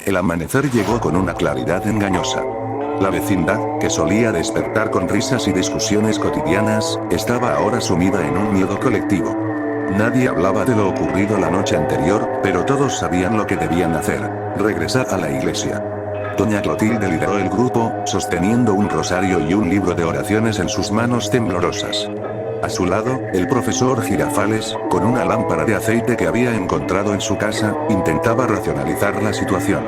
El amanecer llegó con una claridad engañosa. La vecindad, que solía despertar con risas y discusiones cotidianas, estaba ahora sumida en un miedo colectivo. Nadie hablaba de lo ocurrido la noche anterior, pero todos sabían lo que debían hacer: regresar a la iglesia. Doña Clotilde lideró el grupo, sosteniendo un rosario y un libro de oraciones en sus manos temblorosas. A su lado, el profesor Girafales, con una lámpara de aceite que había encontrado en su casa, intentaba racionalizar la situación.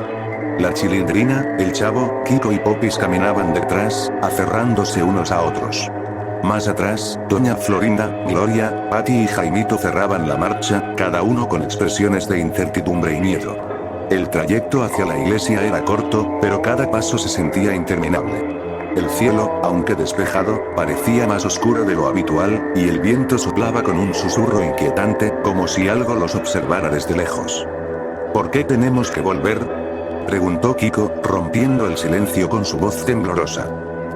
La Chilindrina, el Chavo, Kiko y Popis caminaban detrás, aferrándose unos a otros. Más atrás, Doña Florinda, Gloria, Patty y Jaimito cerraban la marcha, cada uno con expresiones de incertidumbre y miedo. El trayecto hacia la iglesia era corto, pero cada paso se sentía interminable. El cielo, aunque despejado, parecía más oscuro de lo habitual, y el viento soplaba con un susurro inquietante, como si algo los observara desde lejos. ¿Por qué tenemos que volver?, preguntó Kiko, rompiendo el silencio con su voz temblorosa.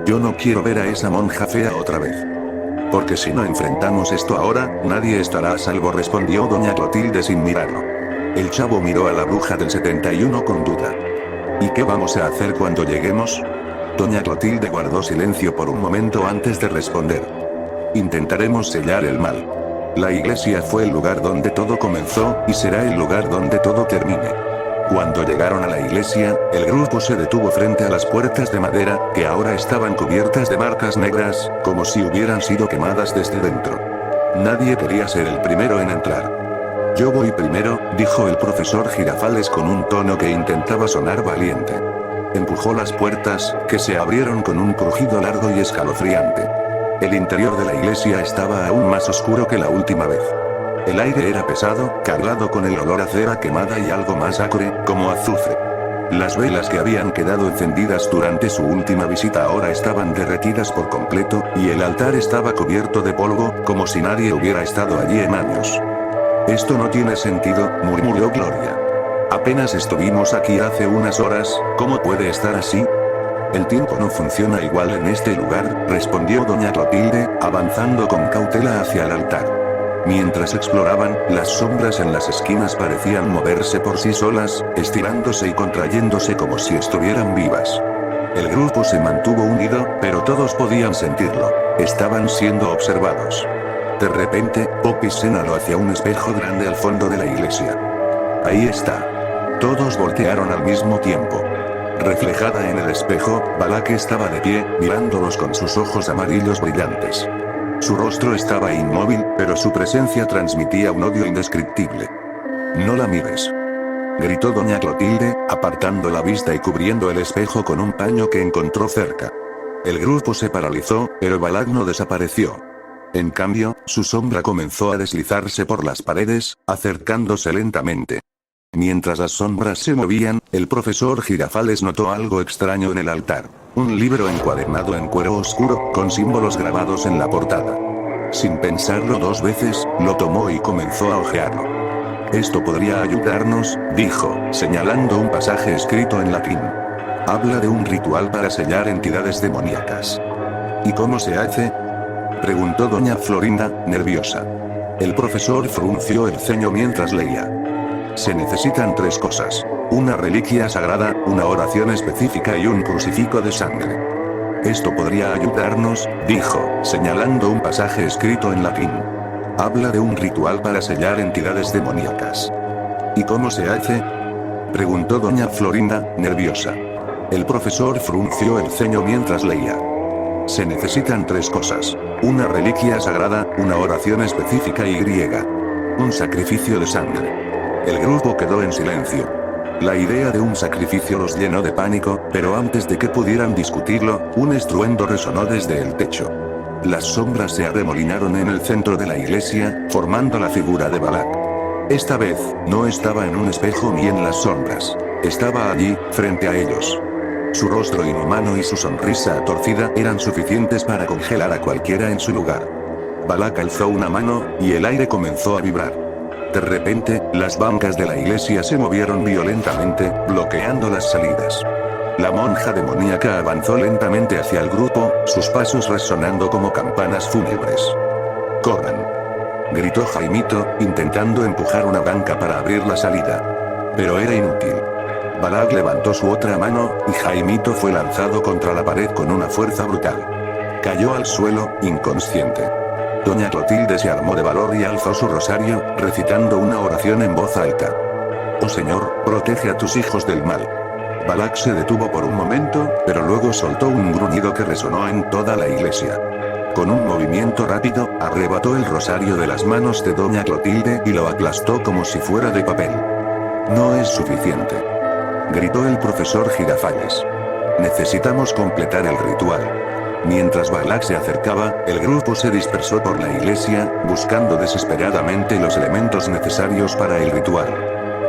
Yo no quiero ver a esa monja fea otra vez. Porque si no enfrentamos esto ahora, nadie estará a salvo, respondió Doña Clotilde sin mirarlo. El Chavo miró a la bruja del 71 con duda. ¿Y qué vamos a hacer cuando lleguemos? Doña Clotilde guardó silencio por un momento antes de responder. Intentaremos sellar el mal. La iglesia fue el lugar donde todo comenzó, y será el lugar donde todo termine. Cuando llegaron a la iglesia, el grupo se detuvo frente a las puertas de madera, que ahora estaban cubiertas de marcas negras, como si hubieran sido quemadas desde dentro. Nadie quería ser el primero en entrar. Yo voy primero, dijo el profesor Girafales con un tono que intentaba sonar valiente. Empujó las puertas, que se abrieron con un crujido largo y escalofriante. El interior de la iglesia estaba aún más oscuro que la última vez. El aire era pesado, cargado con el olor a cera quemada y algo más acre, como azufre. Las velas que habían quedado encendidas durante su última visita ahora estaban derretidas por completo, y el altar estaba cubierto de polvo, como si nadie hubiera estado allí en años. Esto no tiene sentido, murmuró Gloria. Apenas estuvimos aquí hace unas horas, ¿cómo puede estar así? El tiempo no funciona igual en este lugar, respondió Doña Clotilde, avanzando con cautela hacia el altar. Mientras exploraban, las sombras en las esquinas parecían moverse por sí solas, estirándose y contrayéndose como si estuvieran vivas. El grupo se mantuvo unido, pero todos podían sentirlo. Estaban siendo observados. De repente, Popis señaló hacia un espejo grande al fondo de la iglesia. Ahí está. Todos voltearon al mismo tiempo. Reflejada en el espejo, Balak estaba de pie, mirándolos con sus ojos amarillos brillantes. Su rostro estaba inmóvil, pero su presencia transmitía un odio indescriptible. No la mires, gritó Doña Clotilde, apartando la vista y cubriendo el espejo con un paño que encontró cerca. El grupo se paralizó, pero Balak no desapareció. En cambio, su sombra comenzó a deslizarse por las paredes, acercándose lentamente. Mientras las sombras se movían, el profesor Girafales notó algo extraño en el altar. Un libro encuadernado en cuero oscuro, con símbolos grabados en la portada. Sin pensarlo dos veces, lo tomó y comenzó a hojearlo. Esto podría ayudarnos, dijo, señalando un pasaje escrito en latín. Habla de un ritual para sellar entidades demoníacas. ¿Y cómo se hace?, preguntó Doña Florinda, nerviosa. El profesor frunció el ceño mientras leía. Se necesitan 3 cosas. Una reliquia sagrada, una oración específica y un crucifijo de sangre. Esto podría ayudarnos, dijo, señalando un pasaje escrito en latín. Habla de un ritual para sellar entidades demoníacas. ¿Y cómo se hace?, preguntó Doña Florinda, nerviosa. El profesor frunció el ceño mientras leía. Se necesitan 3 cosas. Una reliquia sagrada, una oración específica y griega. Un sacrificio de sangre. El grupo quedó en silencio. La idea de un sacrificio los llenó de pánico, pero antes de que pudieran discutirlo, un estruendo resonó desde el techo. Las sombras se arremolinaron en el centro de la iglesia, formando la figura de Balak. Esta vez, no estaba en un espejo ni en las sombras. Estaba allí, frente a ellos. Su rostro inhumano y su sonrisa torcida eran suficientes para congelar a cualquiera en su lugar. Balak alzó una mano, y el aire comenzó a vibrar. De repente, las bancas de la iglesia se movieron violentamente, bloqueando las salidas. La monja demoníaca avanzó lentamente hacia el grupo, sus pasos resonando como campanas fúnebres. ¡Corran!, gritó Jaimito, intentando empujar una banca para abrir la salida. Pero era inútil. Balak levantó su otra mano, y Jaimito fue lanzado contra la pared con una fuerza brutal. Cayó al suelo, inconsciente. Doña Clotilde se armó de valor y alzó su rosario, recitando una oración en voz alta. Oh Señor, protege a tus hijos del mal. Balak se detuvo por un momento, pero luego soltó un gruñido que resonó en toda la iglesia. Con un movimiento rápido, arrebató el rosario de las manos de Doña Clotilde y lo aplastó como si fuera de papel. No es suficiente, gritó el profesor Girafales. Necesitamos completar el ritual. Mientras Balak se acercaba, el grupo se dispersó por la iglesia, buscando desesperadamente los elementos necesarios para el ritual.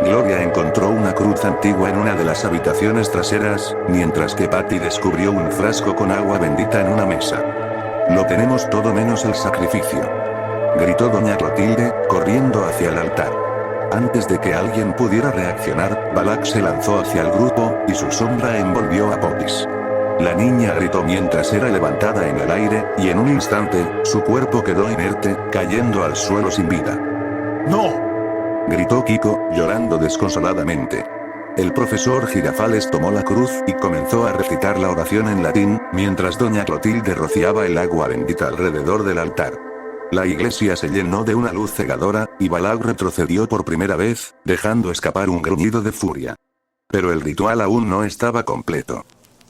Gloria encontró una cruz antigua en una de las habitaciones traseras, mientras que Patty descubrió un frasco con agua bendita en una mesa. Lo tenemos todo menos el sacrificio, gritó Doña Clotilde, corriendo hacia el altar. Antes de que alguien pudiera reaccionar, Balak se lanzó hacia el grupo, y su sombra envolvió a Popis. La niña gritó mientras era levantada en el aire, y en un instante, su cuerpo quedó inerte, cayendo al suelo sin vida. ¡No!, gritó Kiko, llorando desconsoladamente. El profesor Girafales tomó la cruz y comenzó a recitar la oración en latín, mientras Doña Clotilde rociaba el agua bendita alrededor del altar. La iglesia se llenó de una luz cegadora, y Balak retrocedió por primera vez, dejando escapar un gruñido de furia. Pero el ritual aún no estaba completo.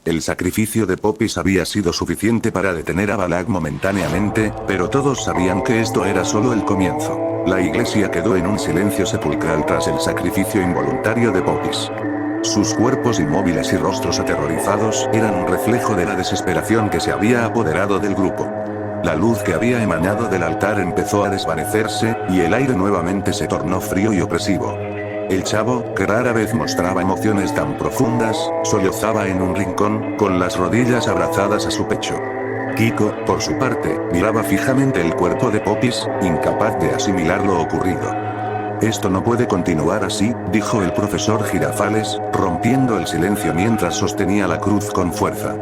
El sacrificio de Popis había sido suficiente para detener a Balak momentáneamente, pero todos sabían que esto era solo el comienzo. La iglesia quedó en un silencio sepulcral tras el sacrificio involuntario de Popis. Sus cuerpos inmóviles y rostros aterrorizados eran un reflejo de la desesperación que se había apoderado del grupo. La luz que había emanado del altar empezó a desvanecerse, y el aire nuevamente se tornó frío y opresivo. El chavo, que rara vez mostraba emociones tan profundas, sollozaba en un rincón, con las rodillas abrazadas a su pecho. Kiko, por su parte, miraba fijamente el cuerpo de Popis, incapaz de asimilar lo ocurrido. Esto no puede continuar así, dijo el profesor Girafales, rompiendo el silencio mientras sostenía la cruz con fuerza.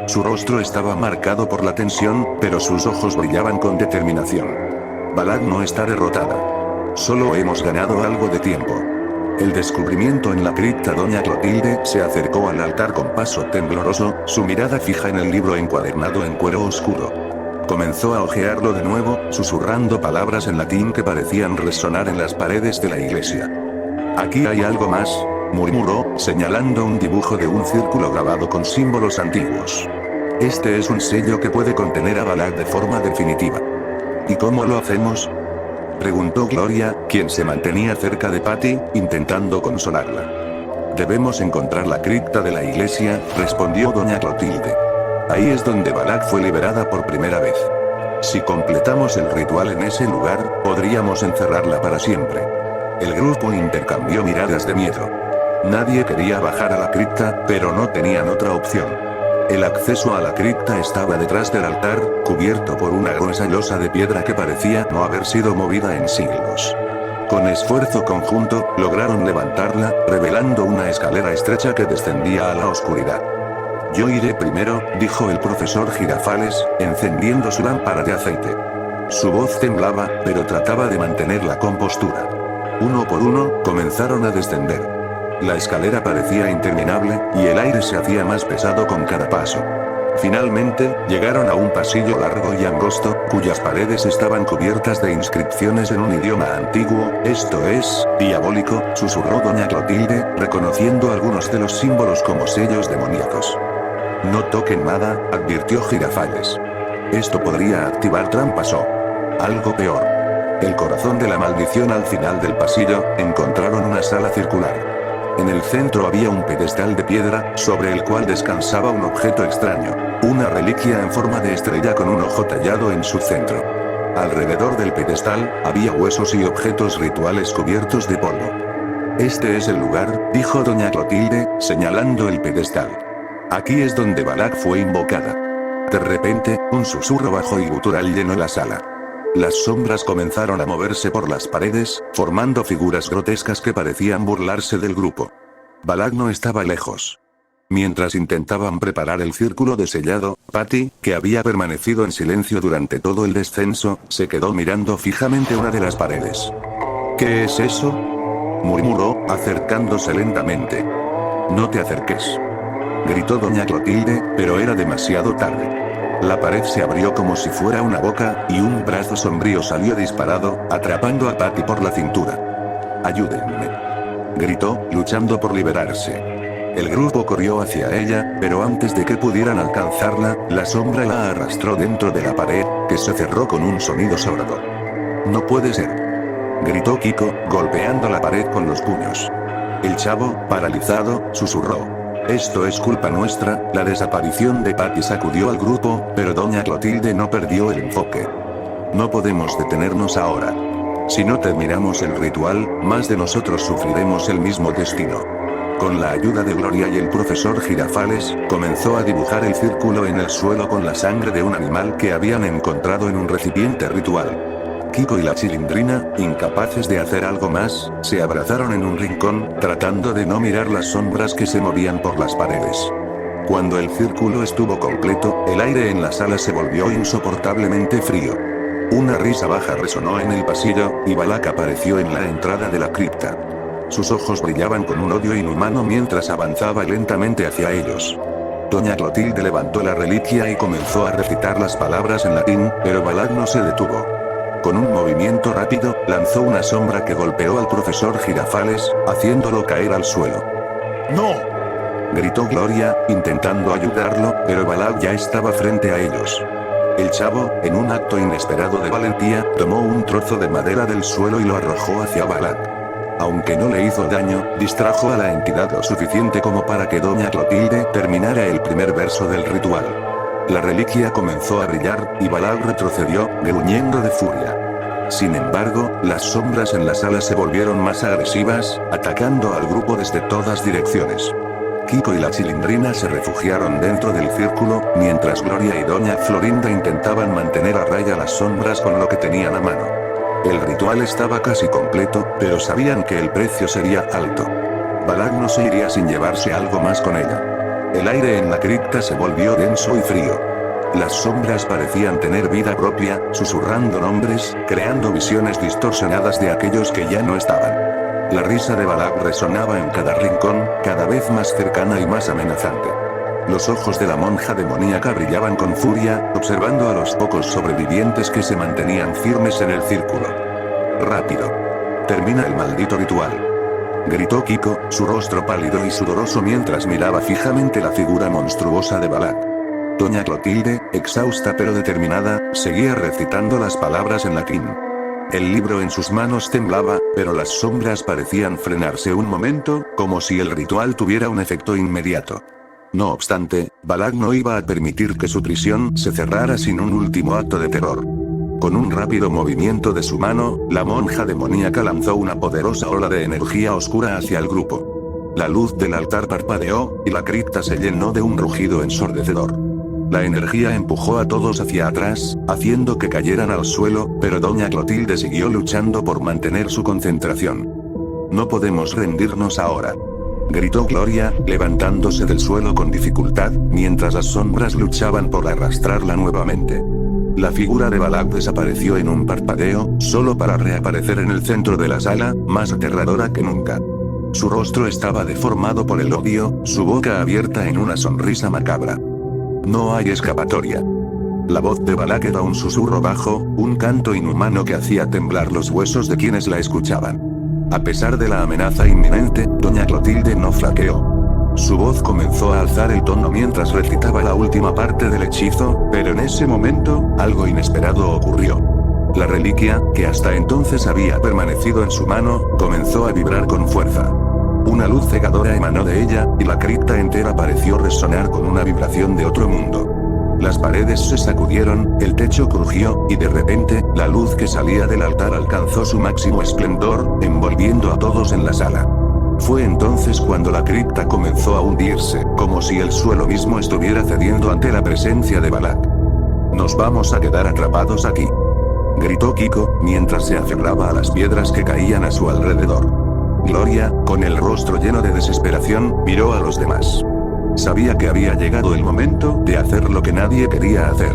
Su rostro estaba marcado por la tensión, pero sus ojos brillaban con determinación. Balak no está derrotada. Solo hemos ganado algo de tiempo. El descubrimiento en la cripta. Doña Clotilde se acercó al altar con paso tembloroso, su mirada fija en el libro encuadernado en cuero oscuro. Comenzó a hojearlo de nuevo, susurrando palabras en latín que parecían resonar en las paredes de la iglesia. Aquí hay algo más, murmuró, señalando un dibujo de un círculo grabado con símbolos antiguos. Este es un sello que puede contener a Balak de forma definitiva. ¿Y cómo lo hacemos?, preguntó Gloria, quien se mantenía cerca de Patty, intentando consolarla. Debemos encontrar la cripta de la iglesia, respondió Doña Clotilde. Ahí es donde Balak fue liberada por primera vez. Si completamos el ritual en ese lugar, podríamos encerrarla para siempre. El grupo intercambió miradas de miedo. Nadie quería bajar a la cripta, pero no tenían otra opción. El acceso a la cripta estaba detrás del altar, cubierto por una gruesa losa de piedra que parecía no haber sido movida en siglos. Con esfuerzo conjunto, lograron levantarla, revelando una escalera estrecha que descendía a la oscuridad. Yo iré primero, dijo el profesor Girafales, encendiendo su lámpara de aceite. Su voz temblaba, pero trataba de mantener la compostura. Uno por uno, comenzaron a descender. La escalera parecía interminable, y el aire se hacía más pesado con cada paso. Finalmente, llegaron a un pasillo largo y angosto, cuyas paredes estaban cubiertas de inscripciones en un idioma antiguo. Esto es diabólico, susurró Doña Clotilde, reconociendo algunos de los símbolos como sellos demoníacos. No toquen nada, advirtió Girafales. Esto podría activar trampas o algo peor. El corazón de la maldición. Al final del pasillo, encontraron una sala circular. En el centro había un pedestal de piedra, sobre el cual descansaba un objeto extraño, una reliquia en forma de estrella con un ojo tallado en su centro. Alrededor del pedestal, había huesos y objetos rituales cubiertos de polvo. Este es el lugar, dijo Doña Clotilde, señalando el pedestal. Aquí es donde Balak fue invocada. De repente, un susurro bajo y gutural llenó la sala. Las sombras comenzaron a moverse por las paredes, formando figuras grotescas que parecían burlarse del grupo. Balak no estaba lejos. Mientras intentaban preparar el círculo de sellado, Patty, que había permanecido en silencio durante todo el descenso, se quedó mirando fijamente una de las paredes. ¿Qué es eso?, murmuró, acercándose lentamente. No te acerques. Gritó doña Clotilde, pero era demasiado tarde. La pared se abrió como si fuera una boca, y un brazo sombrío salió disparado, atrapando a Patty por la cintura. ¡Ayúdenme!, gritó, luchando por liberarse. El grupo corrió hacia ella, pero antes de que pudieran alcanzarla, la sombra la arrastró dentro de la pared, que se cerró con un sonido sordo. «No puede ser», gritó Kiko, golpeando la pared con los puños. El chavo, paralizado, susurró: «Esto es culpa nuestra». La desaparición de Patty sacudió al grupo, pero doña Clotilde no perdió el enfoque. «No podemos detenernos ahora. Si no terminamos el ritual, más de nosotros sufriremos el mismo destino». Con la ayuda de Gloria y el profesor Girafales, comenzó a dibujar el círculo en el suelo con la sangre de un animal que habían encontrado en un recipiente ritual. Kiko y la Chilindrina, incapaces de hacer algo más, se abrazaron en un rincón, tratando de no mirar las sombras que se movían por las paredes. Cuando el círculo estuvo completo, el aire en la sala se volvió insoportablemente frío. Una risa baja resonó en el pasillo, y Balak apareció en la entrada de la cripta. Sus ojos brillaban con un odio inhumano mientras avanzaba lentamente hacia ellos. Doña Clotilde levantó la reliquia y comenzó a recitar las palabras en latín, pero Balak no se detuvo. Con un movimiento rápido, lanzó una sombra que golpeó al profesor Girafales, haciéndolo caer al suelo. ¡No!, gritó Gloria, intentando ayudarlo, pero Balak ya estaba frente a ellos. El chavo, en un acto inesperado de valentía, tomó un trozo de madera del suelo y lo arrojó hacia Balak. Aunque no le hizo daño, distrajo a la entidad lo suficiente como para que doña Clotilde terminara el primer verso del ritual. La reliquia comenzó a brillar, y Balak retrocedió, gruñendo de furia. Sin embargo, las sombras en la sala se volvieron más agresivas, atacando al grupo desde todas direcciones. Kiko y la Chilindrina se refugiaron dentro del círculo, mientras Gloria y doña Florinda intentaban mantener a raya las sombras con lo que tenían a mano. El ritual estaba casi completo, pero sabían que el precio sería alto. Balak no se iría sin llevarse algo más con ella. El aire en la cripta se volvió denso y frío. Las sombras parecían tener vida propia, susurrando nombres, creando visiones distorsionadas de aquellos que ya no estaban. La risa de Balak resonaba en cada rincón, cada vez más cercana y más amenazante. Los ojos de la monja demoníaca brillaban con furia, observando a los pocos sobrevivientes que se mantenían firmes en el círculo. «Rápido. Termina el maldito ritual», gritó Kiko, su rostro pálido y sudoroso mientras miraba fijamente la figura monstruosa de Balak. Doña Clotilde, exhausta pero determinada, seguía recitando las palabras en latín. El libro en sus manos temblaba, pero las sombras parecían frenarse un momento, como si el ritual tuviera un efecto inmediato. No obstante, Balak no iba a permitir que su prisión se cerrara sin un último acto de terror. Con un rápido movimiento de su mano, la monja demoníaca lanzó una poderosa ola de energía oscura hacia el grupo. La luz del altar parpadeó, y la cripta se llenó de un rugido ensordecedor. La energía empujó a todos hacia atrás, haciendo que cayeran al suelo, pero doña Clotilde siguió luchando por mantener su concentración. «No podemos rendirnos ahora», gritó Gloria, levantándose del suelo con dificultad, mientras las sombras luchaban por arrastrarla nuevamente. La figura de Balak desapareció en un parpadeo, solo para reaparecer en el centro de la sala, más aterradora que nunca. Su rostro estaba deformado por el odio, su boca abierta en una sonrisa macabra. «No hay escapatoria». La voz de Balak era un susurro bajo, un canto inhumano que hacía temblar los huesos de quienes la escuchaban. A pesar de la amenaza inminente, doña Clotilde no flaqueó. Su voz comenzó a alzar el tono mientras recitaba la última parte del hechizo, pero en ese momento, algo inesperado ocurrió. La reliquia, que hasta entonces había permanecido en su mano, comenzó a vibrar con fuerza. Una luz cegadora emanó de ella, y la cripta entera pareció resonar con una vibración de otro mundo. Las paredes se sacudieron, el techo crujió, y de repente, la luz que salía del altar alcanzó su máximo esplendor, envolviendo a todos en la sala. Fue entonces cuando la cripta comenzó a hundirse, como si el suelo mismo estuviera cediendo ante la presencia de Balak. «Nos vamos a quedar atrapados aquí», gritó Kiko, mientras se aferraba a las piedras que caían a su alrededor. Gloria, con el rostro lleno de desesperación, miró a los demás. Sabía que había llegado el momento de hacer lo que nadie quería hacer.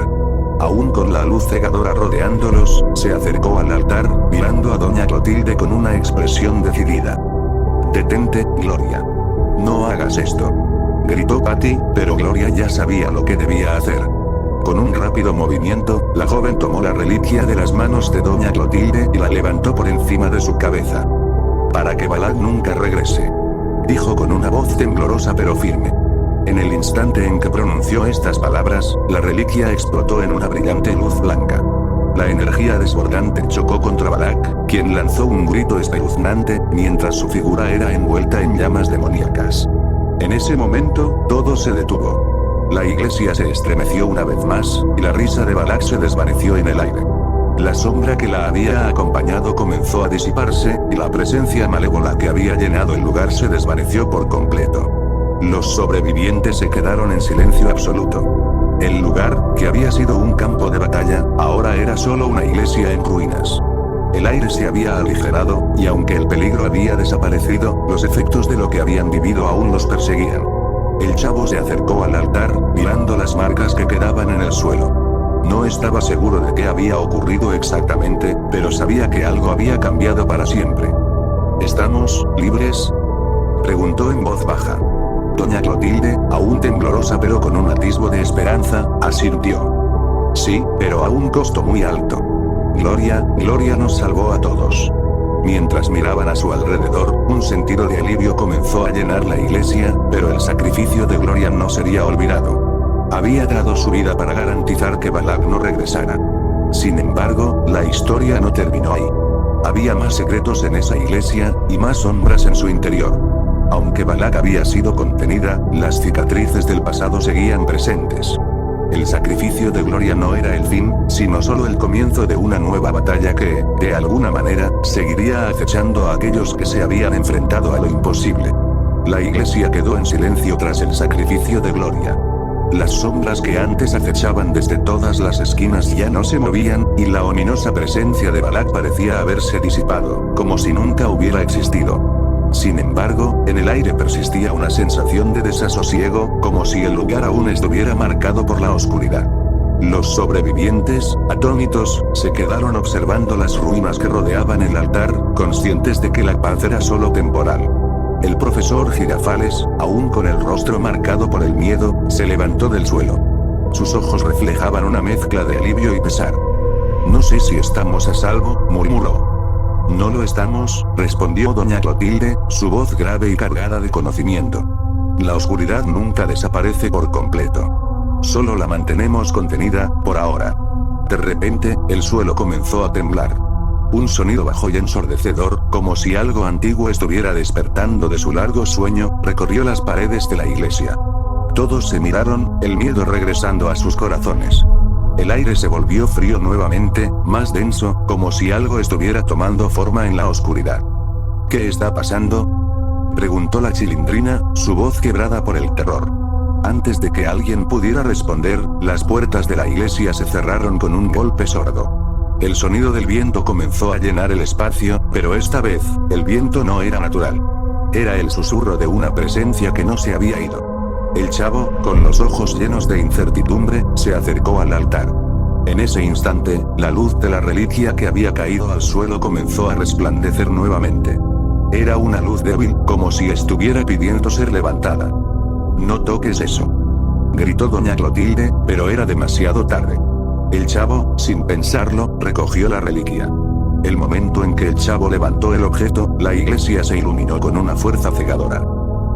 Aún con la luz cegadora rodeándolos, se acercó al altar, mirando a doña Clotilde con una expresión decidida. «Detente, Gloria. No hagas esto, gritó Patty, pero Gloria ya sabía lo que debía hacer. Con un rápido movimiento, la joven tomó la reliquia de las manos de doña Clotilde y la levantó por encima de su cabeza. Para que Balak nunca regrese, dijo con una voz temblorosa pero firme. En el instante en que pronunció estas palabras, la reliquia explotó en una brillante luz blanca. La energía desbordante chocó contra Balak, quien lanzó un grito espeluznante, mientras su figura era envuelta en llamas demoníacas. En ese momento, todo se detuvo. La iglesia se estremeció una vez más, y la risa de Balak se desvaneció en el aire. La sombra que la había acompañado comenzó a disiparse, y la presencia malévola que había llenado el lugar se desvaneció por completo. Los sobrevivientes se quedaron en silencio absoluto. El lugar, que había sido un campo de batalla, ahora era solo una iglesia en ruinas. El aire se había aligerado, y aunque el peligro había desaparecido, los efectos de lo que habían vivido aún los perseguían. El chavo se acercó al altar, mirando las marcas que quedaban en el suelo. No estaba seguro de qué había ocurrido exactamente, pero sabía que algo había cambiado para siempre. ¿Estamos libres?, preguntó en voz baja. Doña Clotilde, aún temblorosa pero con un atisbo de esperanza, asintió. Sí, pero a un costo muy alto. Gloria nos salvó a todos. Mientras miraban a su alrededor, un sentido de alivio comenzó a llenar la iglesia, pero el sacrificio de Gloria no sería olvidado. Había dado su vida para garantizar que Balak no regresara. Sin embargo, la historia no terminó ahí. Había más secretos en esa iglesia, y más sombras en su interior. Aunque Balak había sido contenida, las cicatrices del pasado seguían presentes. El sacrificio de Gloria no era el fin, sino solo el comienzo de una nueva batalla que, de alguna manera, seguiría acechando a aquellos que se habían enfrentado a lo imposible. La iglesia quedó en silencio tras el sacrificio de Gloria. Las sombras que antes acechaban desde todas las esquinas ya no se movían, y la ominosa presencia de Balak parecía haberse disipado, como si nunca hubiera existido. Sin embargo, en el aire persistía una sensación de desasosiego, como si el lugar aún estuviera marcado por la oscuridad. Los sobrevivientes, atónitos, se quedaron observando las ruinas que rodeaban el altar, conscientes de que la paz era solo temporal. El profesor Girafales, aún con el rostro marcado por el miedo, se levantó del suelo. Sus ojos reflejaban una mezcla de alivio y pesar. No sé si estamos a salvo, murmuró. No lo estamos, respondió doña Clotilde, su voz grave y cargada de conocimiento. La oscuridad nunca desaparece por completo. Solo la mantenemos contenida, por ahora. De repente, el suelo comenzó a temblar. Un sonido bajo y ensordecedor, como si algo antiguo estuviera despertando de su largo sueño, recorrió las paredes de la iglesia. Todos se miraron, el miedo regresando a sus corazones. El aire se volvió frío nuevamente, más denso, como si algo estuviera tomando forma en la oscuridad. ¿Qué está pasando?, preguntó la Chilindrina, su voz quebrada por el terror. Antes de que alguien pudiera responder, las puertas de la iglesia se cerraron con un golpe sordo. El sonido del viento comenzó a llenar el espacio, pero esta vez, el viento no era natural. Era el susurro de una presencia que no se había ido. El chavo, con los ojos llenos de incertidumbre, se acercó al altar. En ese instante, la luz de la reliquia que había caído al suelo comenzó a resplandecer nuevamente. Era una luz débil, como si estuviera pidiendo ser levantada. «No toques eso», gritó doña Clotilde, pero era demasiado tarde. El chavo, sin pensarlo, recogió la reliquia. El momento en que el chavo levantó el objeto, la iglesia se iluminó con una fuerza cegadora.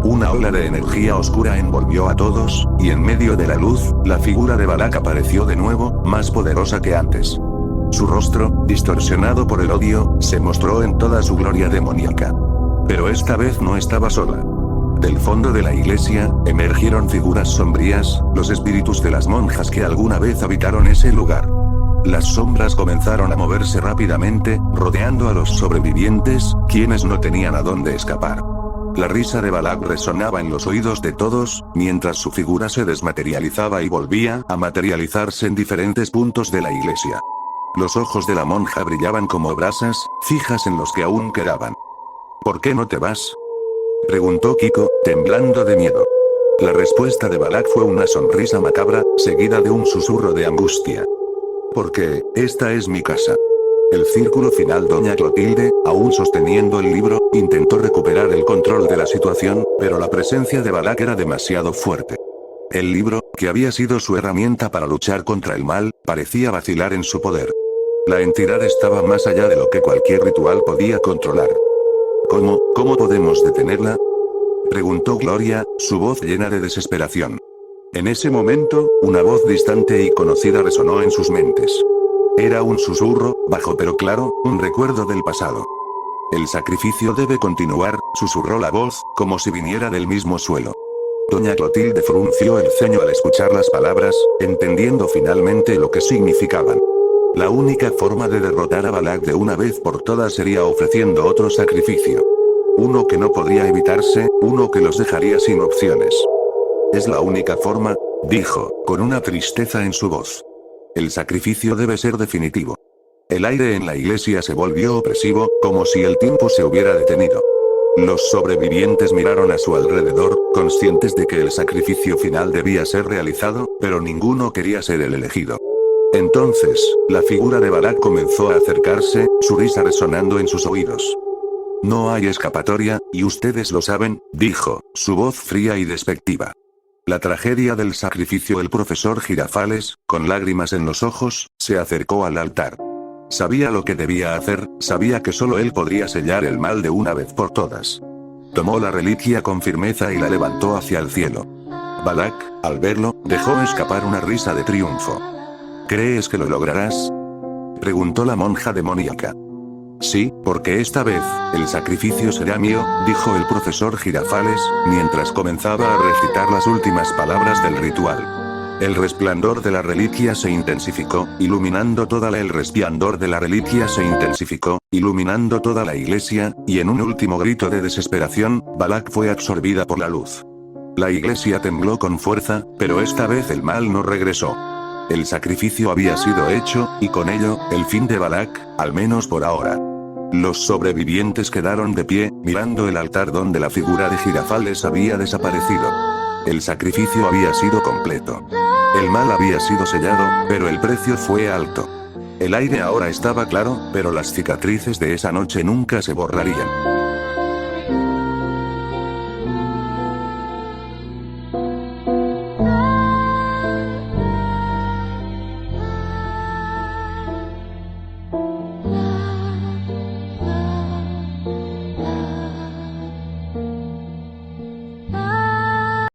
Una ola de energía oscura envolvió a todos, y en medio de la luz, la figura de Balak apareció de nuevo, más poderosa que antes. Su rostro, distorsionado por el odio, se mostró en toda su gloria demoníaca. Pero esta vez no estaba sola. Del fondo de la iglesia, emergieron figuras sombrías, los espíritus de las monjas que alguna vez habitaron ese lugar. Las sombras comenzaron a moverse rápidamente, rodeando a los sobrevivientes, quienes no tenían a dónde escapar. La risa de Balak resonaba en los oídos de todos, mientras su figura se desmaterializaba y volvía a materializarse en diferentes puntos de la iglesia. Los ojos de la monja brillaban como brasas, fijas en los que aún quedaban. ¿Por qué no te vas?, preguntó Kiko, temblando de miedo. La respuesta de Balak fue una sonrisa macabra, seguida de un susurro de angustia. Porque, esta es mi casa. El círculo final. Doña Clotilde, aún sosteniendo el libro, intentó recuperar el control de la situación, pero la presencia de Balak era demasiado fuerte. El libro, que había sido su herramienta para luchar contra el mal, parecía vacilar en su poder. La entidad estaba más allá de lo que cualquier ritual podía controlar. ¿Cómo podemos detenerla?, preguntó Gloria, su voz llena de desesperación. En ese momento, una voz distante y conocida resonó en sus mentes. Era un susurro, bajo pero claro, un recuerdo del pasado. El sacrificio debe continuar, susurró la voz, como si viniera del mismo suelo. Doña Clotilde frunció el ceño al escuchar las palabras, entendiendo finalmente lo que significaban. La única forma de derrotar a Balak de una vez por todas sería ofreciendo otro sacrificio. Uno que no podría evitarse, uno que los dejaría sin opciones. Es la única forma, dijo, con una tristeza en su voz. El sacrificio debe ser definitivo. El aire en la iglesia se volvió opresivo, como si el tiempo se hubiera detenido. Los sobrevivientes miraron a su alrededor, conscientes de que el sacrificio final debía ser realizado, pero ninguno quería ser el elegido. Entonces, la figura de Balak comenzó a acercarse, su risa resonando en sus oídos. No hay escapatoria, y ustedes lo saben, dijo, su voz fría y despectiva. La tragedia del sacrificio. El profesor Girafales, con lágrimas en los ojos, se acercó al altar. Sabía lo que debía hacer, sabía que solo él podría sellar el mal de una vez por todas. Tomó la reliquia con firmeza y la levantó hacia el cielo. Balak, al verlo, dejó escapar una risa de triunfo. ¿Crees que lo lograrás?, preguntó la monja demoníaca. Sí, porque esta vez, el sacrificio será mío, dijo el profesor Girafales, mientras comenzaba a recitar las últimas palabras del ritual. El resplandor de la reliquia se intensificó, iluminando toda la iglesia, y en un último grito de desesperación, Balak fue absorbida por la luz. La iglesia tembló con fuerza, pero esta vez el mal no regresó. El sacrificio había sido hecho, y con ello, el fin de Balak, al menos por ahora. Los sobrevivientes quedaron de pie, mirando el altar donde la figura de Girafales había desaparecido. El sacrificio había sido completo. El mal había sido sellado, pero el precio fue alto. El aire ahora estaba claro, pero las cicatrices de esa noche nunca se borrarían.